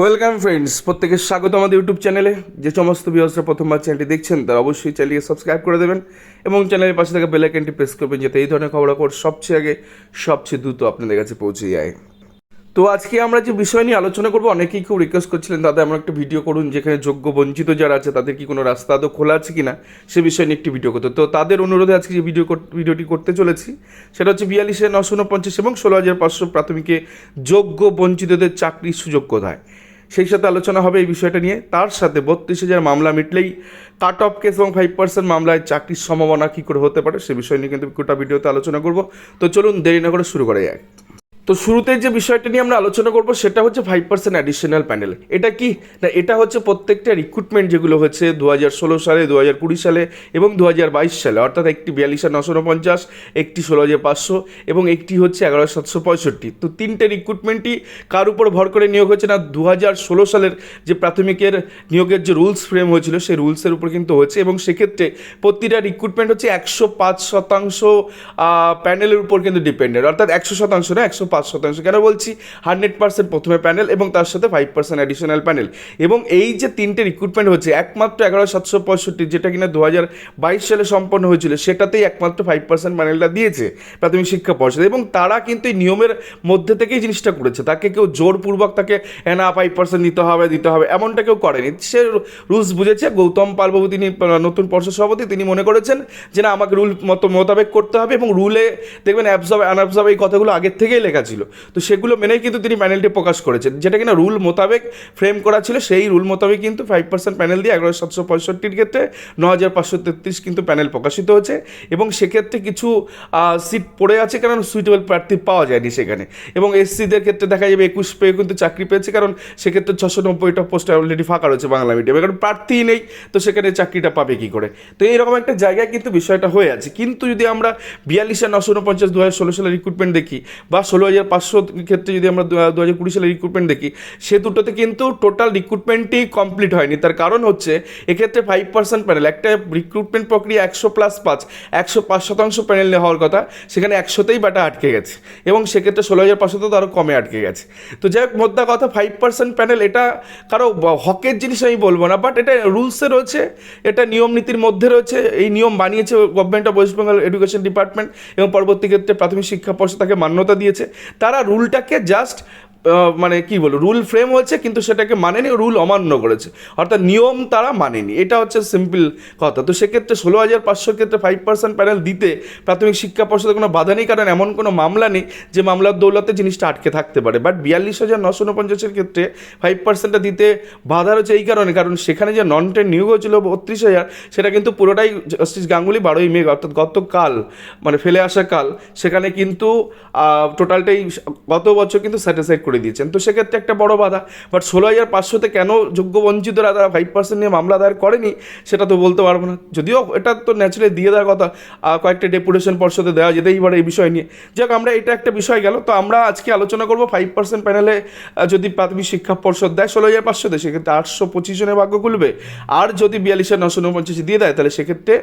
Welcome friends, প্রত্যেকে স্বাগত আমাদের ইউটিউব চ্যানেলে। যে সমস্ত ভিউয়ার্সরা প্রথমবার চ্যানেলটি দেখছেন তারা অবশ্যই চ্যানেলকে সাবস্ক্রাইব করে দেবেন এবং চ্যানেলের পাশে থাকা বেল আইকনটি প্রেস করবেন যাতে এই ধরনের খবরাখবর সবচেয়ে আগে সবচেয়ে দ্রুত আপনাদের কাছে পৌঁছে যায়। তো আজকে আমরা যে বিষয় নিয়ে আলোচনা করবো, অনেকেই খুব রিকোয়েস্ট করছিলেন দাদা এমন একটা ভিডিও করুন যেখানে যোগ্য বঞ্চিত যারা আছে তাদের কি কোনো রাস্তা আদৌ খোলা আছে কিনা সে বিষয় নিয়ে একটি ভিডিও করতে। তো তাদের অনুরোধে আজকে যে ভিডিওটি করতে চলেছি সেটা হচ্ছে 42,949 এবং 16,500 প্রাথমিকে যোগ্য বঞ্চিতদের চাকরির সুযোগ কোথায়, সেই সাথে আলোচনা হবে এই বিষয়টা নিয়ে। তার সাথে 32,000 মামলা মিটলেই কাট অফ কেস এবং 5% মামলায় চাকরির সম্ভাবনা কী করে হতে পারে সে বিষয় নিয়ে কিন্তু গোটা ভিডিওতে আলোচনা করব। তো চলুন দেরি না করে শুরু করা যায়। তো শুরুতে যে বিষয়টা নিয়ে আমরা আলোচনা করবো সেটা হচ্ছে 5% অ্যাডিশনাল প্যানেল। এটা কি না, এটা হচ্ছে প্রত্যেকটা রিক্রুটমেন্ট যেগুলো হচ্ছে 2016 সালে, 2020 সালে এবং 2022 সালে, অর্থাৎ একটি 42,949, একটি 16,500 এবং একটি হচ্ছে 11,765। তো তিনটে রিক্রুটমেন্টই কার উপর ভর করে নিয়োগ হয়েছে না, 2016 সালের যে প্রাথমিকের নিয়োগের যে রুলস ফ্রেম হয়েছিল সেই রুলসের উপর কিন্তু হয়েছে এবং সেক্ষেত্রে প্রতিটা রিক্রুটমেন্ট হচ্ছে 105% প্যানেলের উপর কিন্তু ডিপেন্ডেন্ট, অর্থাৎ 100% না 105%। কেন বলছি 100% প্রথমে প্যানেল এবং তার সাথে 5% অ্যাডিশনাল প্যানেল। এবং এই যে তিনটে রিক্রুটমেন্ট হচ্ছে একমাত্র 11,765 যেটা কিনা 2022 সালে সম্পন্ন হয়েছিল সেটাতেই একমাত্র 5% প্যানেলটা দিয়েছে প্রাথমিক শিক্ষা পর্ষদ, এবং তারা কিন্তু এই নিয়মের মধ্যে থেকেই জিনিসটা করেছে। তাকে কেউ জোরপূর্বক তাকে না 5% দিতে হবে এমনটা কেউ করেনি। সে রুলস বুঝেছে। গৌতম পালবাবু তিনি নতুন পর্ষদ সভাপতি, তিনি মনে করেছেন যে না আমাকে রুল মোতাবেক করতে হবে এবং রুলে দেখবেন অ্যাবজর্ব অ্যানঅবজর্ব এই কথাগুলো আগের থেকেই লেখা ছিল। তো সেগুলো মেনেই কিন্তু তিনি প্যানেলটি প্রকাশ করেছেন, যেটা কিনা রুল মোতাবেক ফ্রেম করা ছিল। সেই রুল মোতাবেক কিন্তু 5% প্যানেল দিয়ে 11,765 ক্ষেত্রে 9,533 কিন্তু প্যানেল প্রকাশিত হয়েছে এবং সেক্ষেত্রে কিছু সিট পড়ে আছে কারণ সুইটেবল প্রার্থী পাওয়া যায়নি সেখানে। এবং এসসিদের ক্ষেত্রে দেখা যাবে 21 পেয়ে কিন্তু চাকরি পেয়েছে, কারণ সেক্ষেত্রে 690টা পোস্ট অলরেডি ফাঁকা রয়েছে বাংলা মিডিয়ামে, কারণ প্রার্থীই নেই। তো সেখানে চাকরিটা পাবে কী করে? তো এইরকম একটা জায়গায় কিন্তু বিষয়টা হয়ে আছে। কিন্তু যদি আমরা 42,949 2016 সালের রিক্রুটমেন্ট দেখি বা 16,500 ক্ষেত্রে যদি আমরা 2020 সালের রিক্রুটমেন্ট দেখি, সে দুটোতে কিন্তু টোটাল রিক্রুটমেন্টই কমপ্লিট হয়নি। তার কারণ হচ্ছে এক্ষেত্রে 5% প্যানেল, একটা রিক্রুটমেন্ট প্রক্রিয়া 100+5 105% প্যানেল হওয়ার কথা, সেখানে 100তেই বাটা আটকে গেছে এবং সেক্ষেত্রে 16,500 তো আরও কমে আটকে গেছে। তো যাই হোক, মোদ্দা কথা 5% প্যানেল এটা কারো হকের জিনিস আমি বলবো না, বাট এটা রুলসে রয়েছে, এটা নিয়ম নীতির মধ্যে রয়েছে। এই নিয়ম বানিয়েছে government of West Bengal education department এবং পরবর্তী ক্ষেত্রে প্রাথমিক শিক্ষা পর্ষদ তাকে মান্যতা দিয়েছে। তারা রুলটাকে জাস্ট মানে কি বলবো, রুল ফ্রেম হয়েছে কিন্তু সেটাকে মানেনি, রুল অমান্য করেছে, অর্থাৎ নিয়ম তারা মানেনি। এটা হচ্ছে সিম্পল কথা। তো সেক্ষেত্রে 16,500 ক্ষেত্রে 5% প্যানেল দিতে প্রাথমিক শিক্ষা পর্ষদের কোনো বাধা নেই, কারণ এমন কোনো মামলা নেই যে মামলার দৌলতে জিনিসটা আটকে থাকতে পারে। বাট 42,949 ক্ষেত্রে 5%টা দিতে বাধা রয়েছে এই কারণ সেখানে যে নন টেন নিয়োগ হয়েছিল 32,000, সেটা কিন্তু পুরোটাই জাস্টিস গাঙ্গুলি 12ই মে অর্থাৎ গতকাল মানে ফেলে আসা কাল, সেখানে কিন্তু টোটালটাই গত বছর কিন্তু স্যাটিসফাইড করে দিয়েছেন। তো সেক্ষেত্রে একটা বড় বাধা। বাট 16,500-তে কেন যোগ্য বঞ্চিতরা তারা 5% নিয়ে মামলা দায়ের করেনি সেটা তো বলতে পারবো না, যদিও এটা তো ন্যাচারালি দিয়ে দেওয়ার কথা, কয়েকটা ডেপুটেশন পর্ষদে দেওয়া যেতেই পারে এই বিষয় নিয়ে। যাক, আমরা এটা একটা বিষয় গেল। তো আমরা আজকে আলোচনা করবো 5% প্যানেলে যদি প্রাথমিক শিক্ষা পর্ষদ দেয় 16,500-তে, সেক্ষেত্রে 825 জনের ভাগ্য খুলবে। আর যদি 42,949 দিয়ে দেয় তাহলে সেক্ষেত্রে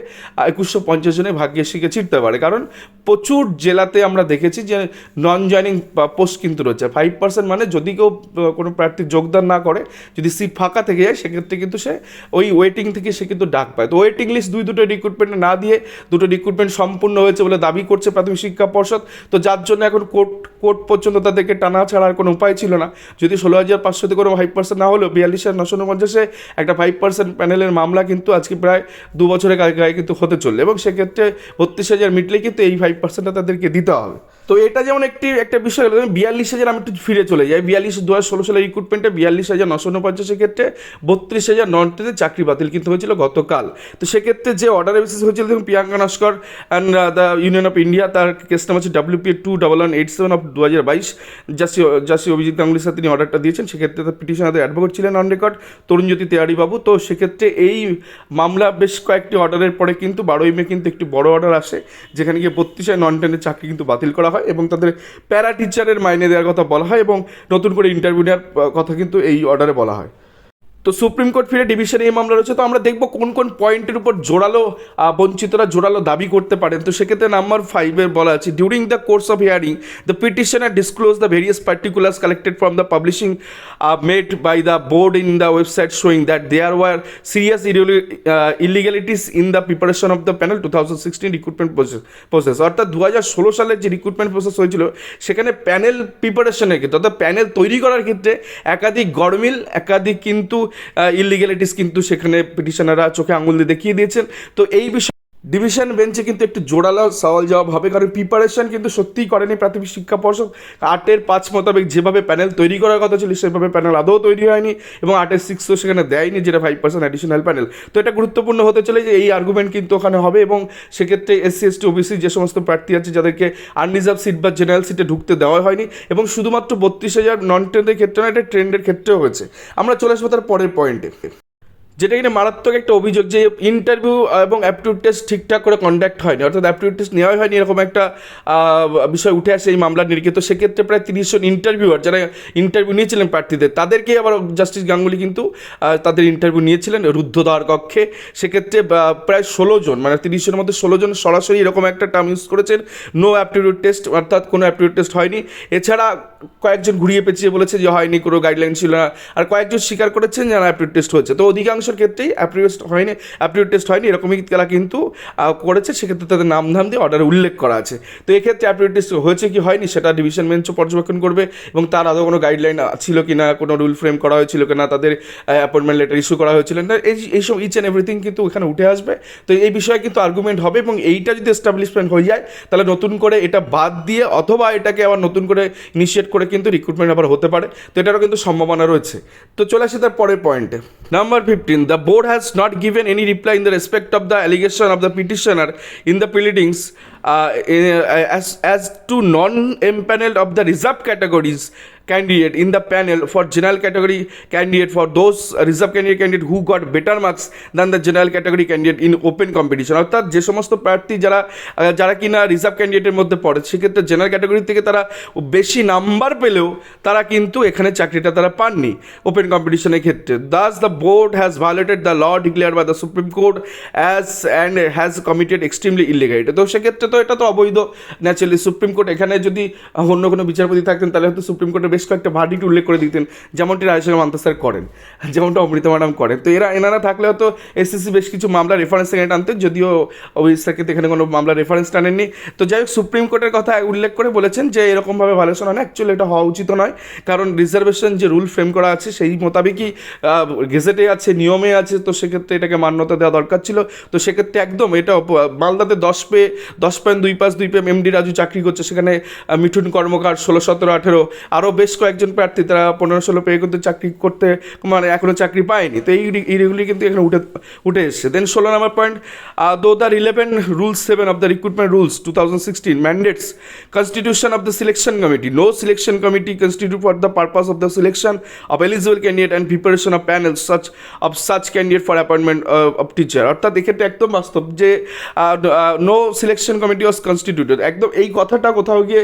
2,150 জনের ভাগ্যের শিখে ছিটতে পারে, কারণ প্রচুর জেলাতে আমরা দেখেছি যে নন জয়নিং পোস্ট কিন্তু রয়েছে। 5% মানে যদি কেউ কোনো প্রার্থী যোগদান না করে, যদি সিট ফাঁকা থেকে যায়, সেক্ষেত্রে কিন্তু সে ওই ওয়েটিং থেকে সে কিন্তু ডাক পায়। তো ওয়েটিং লিস্ট দুটো রিক্রুটমেন্ট না দিয়ে দুটো রিক্রুটমেন্ট সম্পূর্ণ হয়েছে বলে দাবি করছে প্রাথমিক শিক্ষা পর্ষদ। তো যার জন্য এখন কোর্ট পর্যন্ত তাদেরকে টানা ছাড়ার কোনো উপায় ছিল না। যদি 16,500-তে কোনো 5% না হলেও 42,949-এ একটা 5% প্যানেলের মামলা কিন্তু আজকে প্রায় 2 বছরের গায়ে কিন্তু হতে চললো এবং সেক্ষেত্রে 32,000 মিটলেই কিন্তু এই 5%টা তাদেরকে দিতে হবে। তো এটা যেমন একটা বিষয় হলো, 42,000 আমি একটু ফিরে চলে যাই। 2016 সালের রিক্রুটমেন্টে 42,949 ক্ষেত্রে 32,000 নন টেনে চাকরি বাতিল কিন্তু হয়েছিল গতকাল। তো সেক্ষেত্রে যে অর্ডারের বেসিস হয়েছিল, দেখুন Priyanka Naskar and the union of India, তার কেস নাম হচ্ছে WPA 21187 অফ 2022। জাস্টিস অভিজিৎ গাঙ্গুলির সাথে তিনি অর্ডারটা দিয়েছেন। সেক্ষেত্রে তার পিটিশনারদের অ্যাডভোকেট ছিলেন অন রেকর্ড তরুণজ্যোতি তেওয়ারি বাবু। তো সেক্ষেত্রে এই মামলা বেশ কয়েকটি অর্ডারের পরে কিন্তু 12ই মে কিন্তু একটি বড় অর্ডার আসে, যেখানে গিয়ে 32,000 নন টেনের চাকরি কিন্তু বাতিল করা হয় এবং তাদের প্যারা টিচারের মাইনে দেওয়ার কথা বলা হয় এবং নতুন করে ইন্টারভিউ নেওয়ার কথা কিন্তু এই অর্ডারে বলা হয়। তো সুপ্রিম কোর্ট ফিরে ডিভিশনে এই মামলা রয়েছে। তো আমরা দেখবো কোন কোন পয়েন্টের উপর জোরালো বঞ্চিতরা জোরালো দাবি করতে পারেন। তো সেক্ষেত্রে নাম্বার 5-এ বলা আছে, during the course of hearing the petitioner disclose the various particulars collected from the publishing made by the board in the website showing that there were serious illegalities in the preparation of the panel 2016 recruitment process. অর্থাৎ 2016 সালের যে recruitment process হয়েছিল সেখানে panel প্রিপারেশনের ক্ষেত্রে অর্থাৎ panel তৈরি করার ক্ষেত্রে একাধিক গরমিল, একাধিক কিন্তু ইলিগ্যালিটিস কিন্তু সেখানে পিটিশনাররা চোখে আঙুল দিয়ে দেখিয়ে দিয়েছেন। তো এই বিষয়ে ডিভিশন বেঞ্চে কিন্তু একটু জোরালো সওয়াল জবাব হবে, কারণ প্রিপারেশন কিন্তু সত্যিই করেনি প্রাথমিক শিক্ষা পর্ষদ। 8-5 মোতাবেক যেভাবে প্যানেল তৈরি করার কথা ছিল সেভাবে প্যানেল আদৌ তৈরি হয়নি, এবং 8-6 তো সেখানে দেয়নি, যেটা 5% অ্যাডিশনাল প্যানেল। তো এটা গুরুত্বপূর্ণ হতে চলে যে এই আর্গুমেন্ট কিন্তু ওখানে হবে, এবং সেক্ষেত্রে SC ST OBC যে সমস্ত প্রার্থী আছে যাদেরকে আনরিজার্ভ সিট বা জেনারেল সিটে ঢুকতে দেওয়া হয়নি, এবং শুধুমাত্র 32,000 নন ট্রেন্ডের ক্ষেত্রে না, এটা ট্রেন্ডের ক্ষেত্রেও হয়েছে। আমরা চলে আসবো তার পরের পয়েন্টে, যেটা কিনা মারাত্মক একটা অভিযোগ যে ইন্টারভিউ এবং অ্যাপটিউড টেস্ট ঠিকঠাক করে কন্ডাক্ট হয়নি, অর্থাৎ অ্যাপটিউড টেস্ট নেওয়া হয়নি, এরকম একটা বিষয় উঠে আসে এই মামলার নিরিখে। তো সেক্ষেত্রে প্রায় 30 জন ইন্টারভিউয়ার যারা ইন্টারভিউ নিয়েছিলেন প্রার্থীদের, তাদেরকেই আবার জাস্টিস গাঙ্গুলি কিন্তু তাদের ইন্টারভিউ নিয়েছিলেন রুদ্ধদ্বার কক্ষে। সেক্ষেত্রে প্রায় 16 জন, মানে 30 জনের মধ্যে 16 জন সরাসরি এরকম একটা টার্ম ইউজ করেছেন, নো অ্যাপটিউড টেস্ট, অর্থাৎ কোনো অ্যাপটিউড টেস্ট হয়নি। এছাড়া কয়েকজন ঘুরিয়ে পেঁচিয়ে বলেছে যে হয়নি, কোনো গাইডলাইন ছিল না, আর কয়েকজন স্বীকার করেছেন যে অ্যাপটিউড টেস্ট হয়েছে। তো অধিকাংশের ক্ষেত্রেই অ্যাপটিউড টেস্ট হয়নি এরকমই তারা কিন্তু করেছে, সেক্ষেত্রে তাদের নাম ধাম দিয়ে অর্ডারে উল্লেখ করা আছে। তো এক্ষেত্রে অ্যাপটিউড টেস্ট হয়েছে কি হয়নি সেটা ডিভিশন বেঞ্চও পর্যবেক্ষণ করবে, এবং তার আদৌ কোনো গাইডলাইন ছিল কি না, কোনো রুল ফ্রেম করা হয়েছিল কি না, তাদের অ্যাপয়েন্টমেন্ট লেটার ইস্যু করা হয়েছিল না, এইসব ইচ অ্যান্ড এভরিথিং কিন্তু এখানে উঠে আসবে। তো এই বিষয়ে কিন্তু আর্গুমেন্ট হবে, এবং এইটা যদি এস্টাবলিশমেন্ট হয়ে যায় তাহলে নতুন করে এটা বাদ দিয়ে অথবা এটাকে আবার নতুন করে ইনিশিয়েট করে কিন্তু রিক্রুটমেন্ট আবার হতে পারে। তো এটারও কিন্তু সম্ভাবনা রয়েছে। তো চলে আসি তার পরের পয়েন্টে, number 15, the board has not given any reply in the respect of the allegation of the petitioner in the pleadings as to non-empaneled of the reserved categories candidate in the panel for general category candidate for those reserve candidate who got better marks than the general category candidate in open competition। অর্থাৎ যে সমস্ত প্রার্থী যারা কিনা reserve ক্যান্ডিডেটের মধ্যে পড়ে, সেক্ষেত্রে জেনারেল ক্যাটাগরি থেকে তারা বেশি নাম্বার পেলেও তারা কিন্তু এখানে চাকরিটা তারা পাননি ওপেন কম্পিটিশনের ক্ষেত্রে। Thus the board has violated the law declare by the Supreme Court has committed extremely illegality. তো সেক্ষেত্রে তো এটা তো অবৈধ ন্যাচারালি। সুপ্রিম কোর্ট এখানে যদি অন্য কোনো বিচারপতি থাকতেন তাহলে হয়তো সুপ্রিম কোর্টের বেশ কয়েকটা ভার্ডিক্ট উল্লেখ করে দিতেন, যেমনটি রাজশেখর মান্তা স্যার করেন, যেমনটা অমৃতা ম্যাডাম করেন। তো এনারা থাকলে হয়তো SCC বেশ কিছু মামলা রেফারেন্স এখানে টানতেন, যদিও অভিজিৎ স্যারকে এখানে কোনো মামলা রেফারেন্স টানেননি। তো যাই হোক, সুপ্রিম কোর্টের কথা উল্লেখ করে বলেছেন যে এরকমভাবে ভায়োলেশন হয় না, অ্যাকচুয়ালি এটা হওয়া উচিত নয়, কারণ রিজার্ভেশন যে রুল ফ্রেম করা আছে সেই মোতাবেকই গেজেটে আছে, নিয়মে আছে। তো সেক্ষেত্রে এটাকে মান্যতা দেওয়া দরকার ছিল। তো সেক্ষেত্রে একদম এটা মালদাতে 10.25 MD রাজু চাকরি করছে, সেখানে মিঠুন কর্মকার 16, 17, 18 আরও বেশ কয়েকজন প্রার্থী তারা 15-16 পেয়ে কিন্তু চাকরি করতে মানে এখনও চাকরি পায়নি। তো এইগুলি কিন্তু এখানে উঠে এসছে। দেন 16 নম্বর পয়েন্ট, দো the relevant rules 7 of the recruitment rules 2016 mandates constitution of the selection committee, no selection committee constituted for the purpose of the selection of eligible candidate and preparation of panels such candidate for appointment of teacher। অর্থাৎ এক্ষেত্রে একদম বাস্তব যে no selection committee was constituted. একদম এই কথাটা কোথাও গিয়ে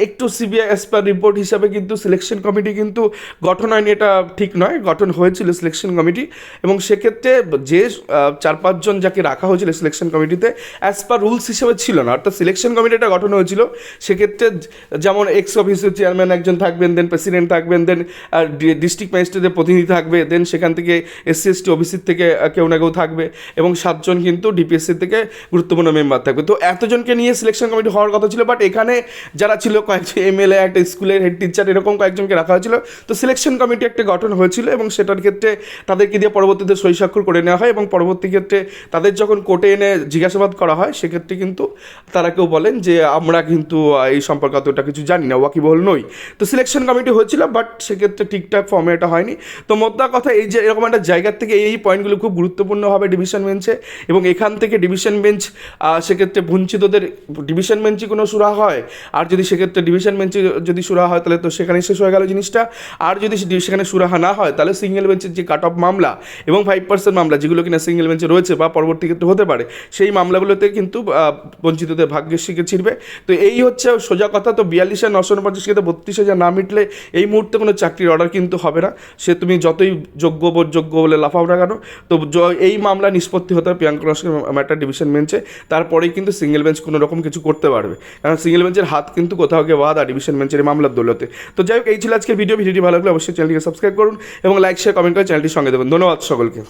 একটু CBI অ্যাজ পার রিপোর্ট হিসাবে কিন্তু সিলেকশন কমিটি কিন্তু গঠন হয়নি, এটা ঠিক নয়, গঠন হয়েছিল সিলেকশন কমিটি। এবং সেক্ষেত্রে যে 4-5 জন যাকে রাখা হয়েছিল সিলেকশন কমিটিতে অ্যাজ পার রুলস হিসেবে ছিল না, অর্থাৎ সিলেকশন কমিটিটা গঠন হয়েছিল সেক্ষেত্রে যেমন এক্স অফিসের চেয়ারম্যান একজন থাকবেন, দেন প্রেসিডেন্ট থাকবেন, দেন ডিস্ট্রিক্ট ম্যাজিস্ট্রেটের প্রতিনিধি থাকবে, দেন সেখান থেকে SC ST OBC থেকে কেউ না কেউ থাকবে, এবং 7 জন কিন্তু DPSC থেকে গুরুত্বপূর্ণ মেম্বার থাকবে। তো এতজনকে নিয়ে সিলেকশন কমিটি হওয়ার কথা ছিল, বাট এখানে যারা ছিল কয়েকজন MLA, একটা স্কুলের হেড টিচার, এরকম কয়েকজনকে রাখা হয়েছিল। তো সিলেকশন কমিটি একটা গঠন হয়েছিল, এবং সেটার ক্ষেত্রে তাদেরকে দিয়ে পরবর্তীতে সই স্বাক্ষর করে নেওয়া হয়, এবং পরবর্তী ক্ষেত্রে তাদের যখন কোর্টে এনে জিজ্ঞাসাবাদ করা হয় সেক্ষেত্রে কিন্তু তারা কেউ বলেন যে আমরা কিন্তু এই সম্পর্কে অতটা কিছু জানি না, ওয়াকিবহল নই। তো সিলেকশন কমিটি হয়েছিল, বাট সেক্ষেত্রে ঠিকঠাক ফর্মে এটা হয়নি। তো মোদ্দা কথা এই যে এরকম একটা জায়গার থেকে এই পয়েন্টগুলো খুব গুরুত্বপূর্ণ হবে ডিভিশন বেঞ্চে, এবং এখান থেকে ডিভিশন বেঞ্চ সেক্ষেত্রে বঞ্চিত ওদের ডিভিশন বেঞ্চে কোনো সুরা হয়, আর যদি সেক্ষেত্রে ডিভিশন বেঞ্চে যদি সুরা হয় তাহলে তো সেখানে শেষ হয়ে গেল জিনিসটা। আর যদি সেখানে সুরাহা না হয় তাহলে সিঙ্গেল বেঞ্চের যে কাট অফ মামলা এবং 5% মামলা যেগুলো কিনা সিঙ্গেল বেঞ্চে রয়েছে বা পরবর্তী ক্ষেত্রে হতে পারে, সেই মামলাগুলোতে কিন্তু বঞ্চিতদের ভাগ্যের শিখে ছিড়বে। তো এই হচ্ছে সোজা কথা। তো 42,949 থেকে 32,000 না মিটলে এই মুহূর্তে কোনো চাকরির অর্ডার কিন্তু হবে না, সে তুমি যতই যোগ্য বলে লাফাও না কেন। তো এই মামলা নিষ্পত্তি হতে হবে প্রিয়াঙ্কা নস্কর ম্যাটার ডিভিশন বেঞ্চে, তারপরেই কিন্তু সিঙ্গেল বেঞ্চ কোনো রকম কিছু করতে পারবে, কারণ সিঙ্গেল বেঞ্চের হাত কিন্তু কোথাও গিয়ে বাধা ডিভিশন বেঞ্চের মামলার দৌলতে। তো যাই হোক, এই ছিল আজকের ভিডিওটি ভালো লাগলে অবশ্যই চ্যানেলটিকে সাবস্ক্রাইব করুন এবং লাইক শেয়ার কমেন্ট করে চ্যানেলটির সঙ্গে দেবেন। ধন্যবাদ সকলকে।